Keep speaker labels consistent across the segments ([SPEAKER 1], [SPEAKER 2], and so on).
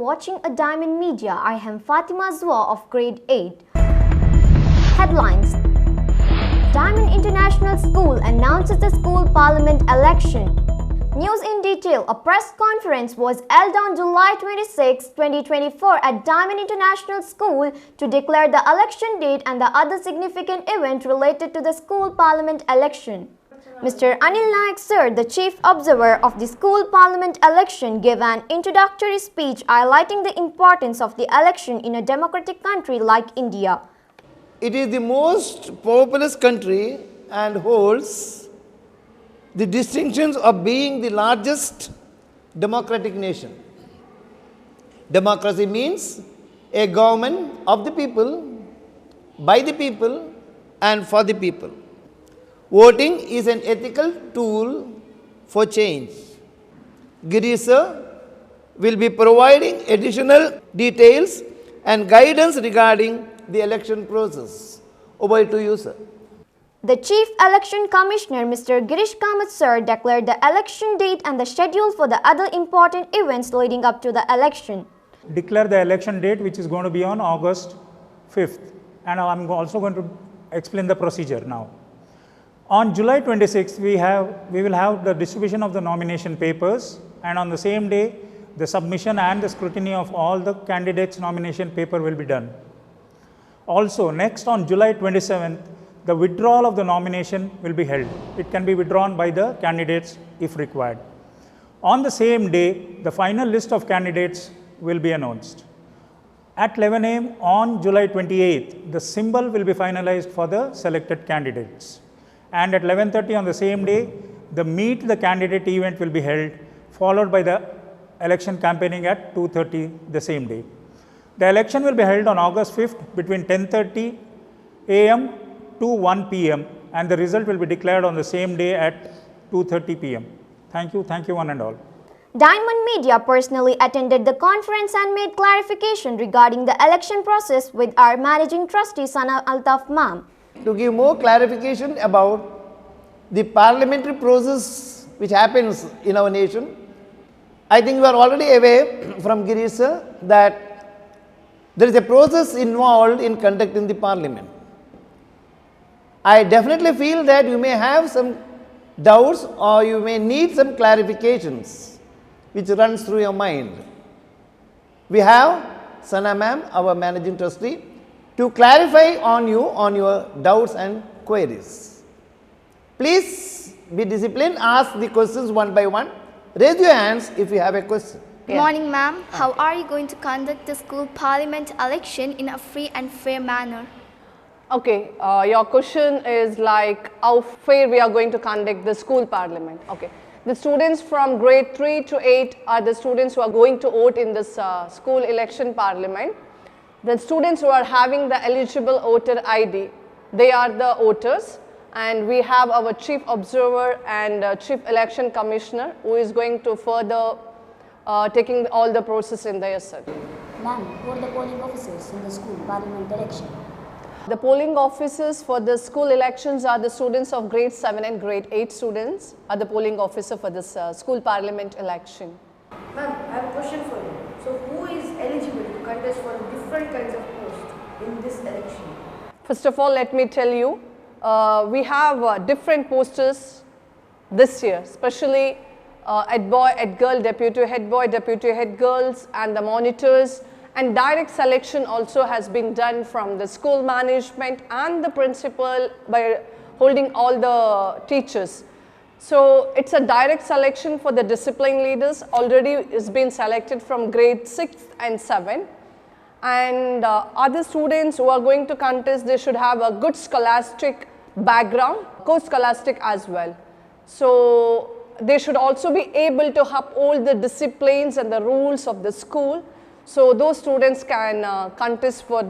[SPEAKER 1] watching a Diamond Media. I am Fatima Zua of grade 8. Headlines: Diamond International School announces the school parliament election. News in detail. A press conference was held on July 26, 2024 at Diamond International School to declare the election date and the other significant event related to the school parliament election. Mr. Anil Naik Sir, the chief observer of the school parliament election, gave an introductory speech highlighting the importance of the election in a democratic country like India.
[SPEAKER 2] It is the most populous country and holds the distinctions of being the largest democratic nation. Democracy means a government of the people, by the people, and for the people. Voting is an ethical tool for change. Girish sir will be providing additional details and guidance regarding the election process. Over to you, sir.
[SPEAKER 1] The Chief Election Commissioner, Mr. Girish Kamath Sir, declared the election date and the schedule for the other important events leading up to the election.
[SPEAKER 3] Declare the election date, which is going to be on August 5th. And I'm also going to explain the procedure now. On July 26th, we will have the distribution of the nomination papers, and on the same day, the submission and the scrutiny of all the candidates' nomination paper will be done. Also, next on July 27th, the withdrawal of the nomination will be held. It can be withdrawn by the candidates if required. On the same day, the final list of candidates will be announced. At 11 a.m. on July 28th, the symbol will be finalized for the selected candidates. And at 11:30 on the same day, the Meet the Candidate event will be held, followed by the election campaigning at 2:30 the same day. The election will be held on August 5th between 10:30 a.m. to 1 p.m. and the result will be declared on the same day at 2:30 p.m. Thank you one and all.
[SPEAKER 1] Diamond Media personally attended the conference and made clarification regarding the election process with our managing trustee Sana Altaf Ma'am.
[SPEAKER 2] To give more clarification about the parliamentary process which happens in our nation, I think you are already aware from Girish sir that there is a process involved in conducting the parliament. I definitely feel that you may have some doubts or you may need some clarifications which runs through your mind. We have Sana ma'am, our managing trustee, to clarify on your doubts and queries. Please be disciplined, ask the questions one by one. Raise your hands if you have a question.
[SPEAKER 4] Good morning, ma'am. How are you going to conduct the school parliament election in a free and fair manner?
[SPEAKER 5] Okay, your question is like how fair we are going to conduct the school parliament. Okay, the students from grade 3 to 8 are the students who are going to vote in this school election parliament. The students who are having the eligible voter ID, they are the voters, and we have our chief observer and chief election commissioner who is going to further taking all the process in their side.
[SPEAKER 6] Ma'am, who are the polling officers in the school parliament election?
[SPEAKER 5] The polling officers for the school elections are the students of grade 7 and grade 8 students are the polling officer for this school parliament election.
[SPEAKER 7] Ma'am, I have a question for you. So who is eligible to contest for different kinds of posts in this election?
[SPEAKER 5] First of all, let me tell you, we have different posters this year, especially head boy, head girl, deputy head boy, deputy head girls, and the monitors. And direct selection also has been done from the school management and the principal by holding all the teachers. So it's a direct selection for the discipline leaders. Already is been selected from grade 6 and 7. And other students who are going to contest, they should have a good scholastic background, co-scholastic as well. So they should also be able to uphold the disciplines and the rules of the school. So those students can contest for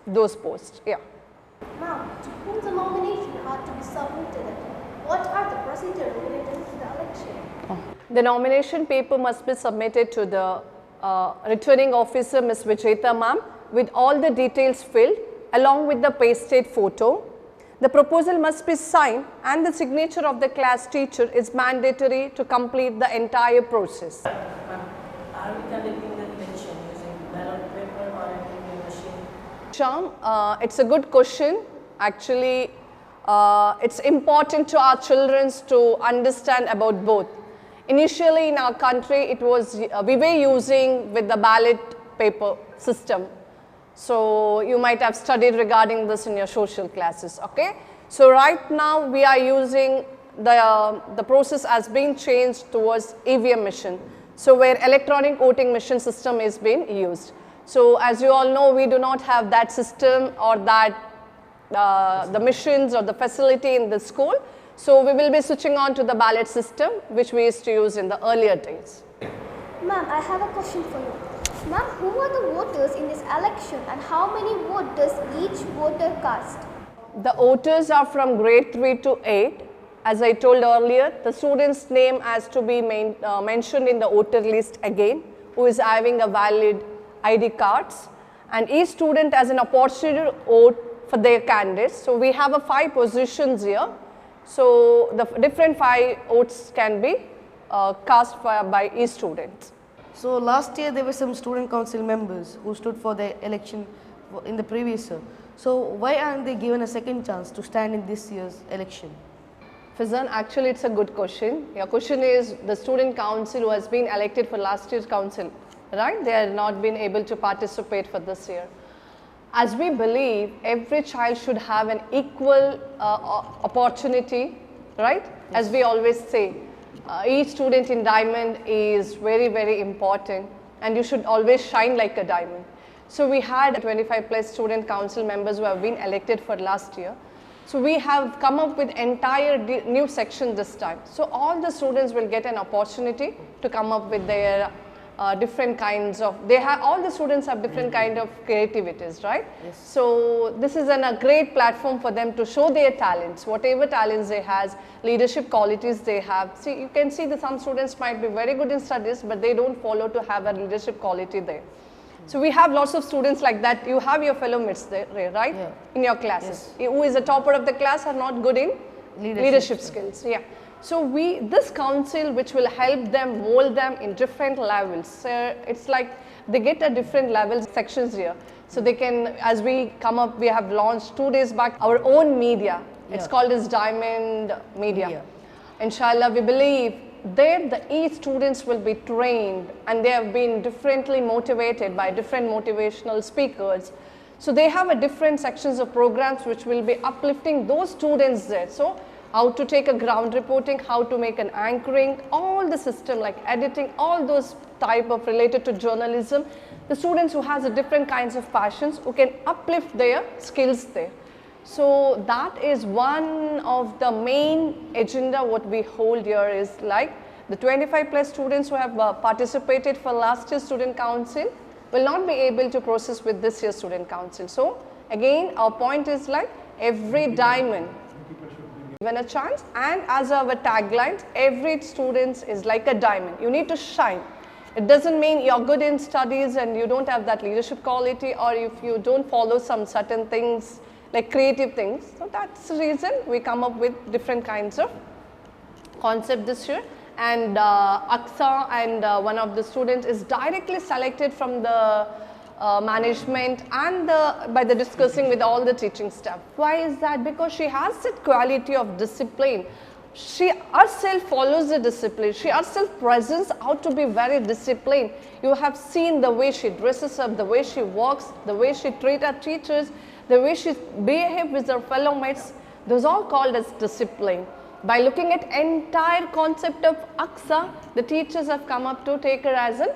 [SPEAKER 5] those posts. Yeah.
[SPEAKER 7] Ma'am, to whom the nomination are to be submitted? What are the procedures related to the election?
[SPEAKER 5] The nomination paper must be submitted to the returning officer, Ms. Vijayta ma'am, with all the details filled along with the pasted photo. The proposal must be signed and the signature of the class teacher is mandatory to complete the entire process.
[SPEAKER 8] Are we conducting the election
[SPEAKER 5] Sham, it's a good question. Actually, it's important to our children to understand about both. Initially in our country, it was we were using with the ballot paper system. So you might have studied regarding this in your social classes, okay? So right now we are using the process has been changed towards EVM machine. So where electronic voting machine system is being used. So as you all know, we do not have that system or that the machines or the facility in the school. So we will be switching on to the ballot system which we used to use in the earlier days.
[SPEAKER 7] Ma'am, I have a question for you. Ma'am, who are the voters in this election and how many votes does each voter cast?
[SPEAKER 5] The voters are from grade 3 to 8. As I told earlier, the student's name has to be mentioned in the voter list again, who is having a valid ID cards. And each student has an opportunity to vote for their candidates. So we have 5 positions here. So the different 5 votes can be cast by each student.
[SPEAKER 8] So last year there were some student council members who stood for the election in the previous year. So why aren't they given a second chance to stand in this year's election?
[SPEAKER 5] Fizan, actually it's a good question. Your question is the student council who has been elected for last year's council, right? They have not been able to participate for this year. As we believe every child should have an equal opportunity, right? Yes. As we always say, each student in diamond is very, very important and you should always shine like a diamond. So we had 25 plus student council members who have been elected for last year. So we have come up with entire new section this time. So all the students will get an opportunity to come up with their different kinds of, all the students have different kind of creativities, right? Yes. So this is a great platform for them to show their talents, whatever talents they have, leadership qualities they have. See, you can see that some students might be very good in studies, but they don't follow to have a leadership quality there. So we have lots of students like that. You have your fellow mates there, right? Yeah. In your classes. Yes. Who is the topper of the class are not good in leadership skills. Yeah. So this council which will help them, mold them in different levels. So it's like they get a different levels sections here. So they can, as we come up, we have launched 2 days back our own media. Yeah. It's called as Diamond Media. Yeah. Inshallah, we believe there each students will be trained and they have been differently motivated by different motivational speakers. So they have a different sections of programs which will be uplifting those students there. So how to take a ground reporting, how to make an anchoring, all the system like editing, all those type of related to journalism. The students who has a different kinds of passions who can uplift their skills there. So that is one of the main agenda what we hold here is like the 25 plus students who have participated for last year's student council will not be able to process with this year's student council. So again our point is like every diamond given a chance, and as our taglines, every student is like a diamond. You need to shine. It doesn't mean you're good in studies and you don't have that leadership quality, or if you don't follow some certain things like creative things. So that's the reason we come up with different kinds of concept this year. And Aksa and one of the students is directly selected from the management and by the discussing with all the teaching staff. Why is that? Because she has that quality of discipline. She herself follows the discipline. She herself presents how to be very disciplined. You have seen the way she dresses up, the way she walks, the way she treats her teachers, the way she behaves with her fellow mates. Those are called as discipline. By looking at entire concept of Aksa, the teachers have come up to take her as a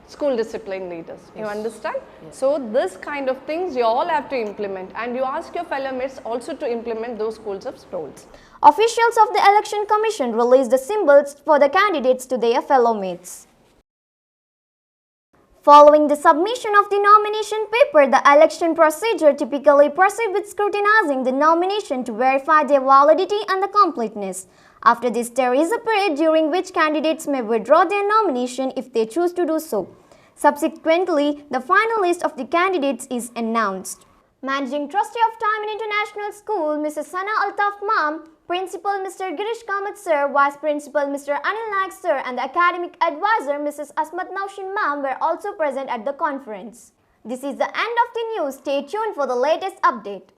[SPEAKER 5] school discipline leaders. Yes. You understand? Yes. So this kind of things you all have to implement, and you ask your fellow mates also to implement those schools of roles.
[SPEAKER 1] Officials of the Election Commission released the symbols for the candidates to their fellow mates. Following the submission of the nomination paper, the election procedure typically proceeds with scrutinizing the nomination to verify their validity and the completeness. After this, there is a period during which candidates may withdraw their nomination if they choose to do so. Subsequently, the final list of the candidates is announced. Managing Trustee of Diamond International School, Mrs. Sana Altaf Ma'am, Principal Mr. Girish Kamath Sir, Vice Principal Mr. Anil Naik Sir and the Academic Advisor Mrs. Asmat Naushin Ma'am were also present at the conference. This is the end of the news. Stay tuned for the latest update.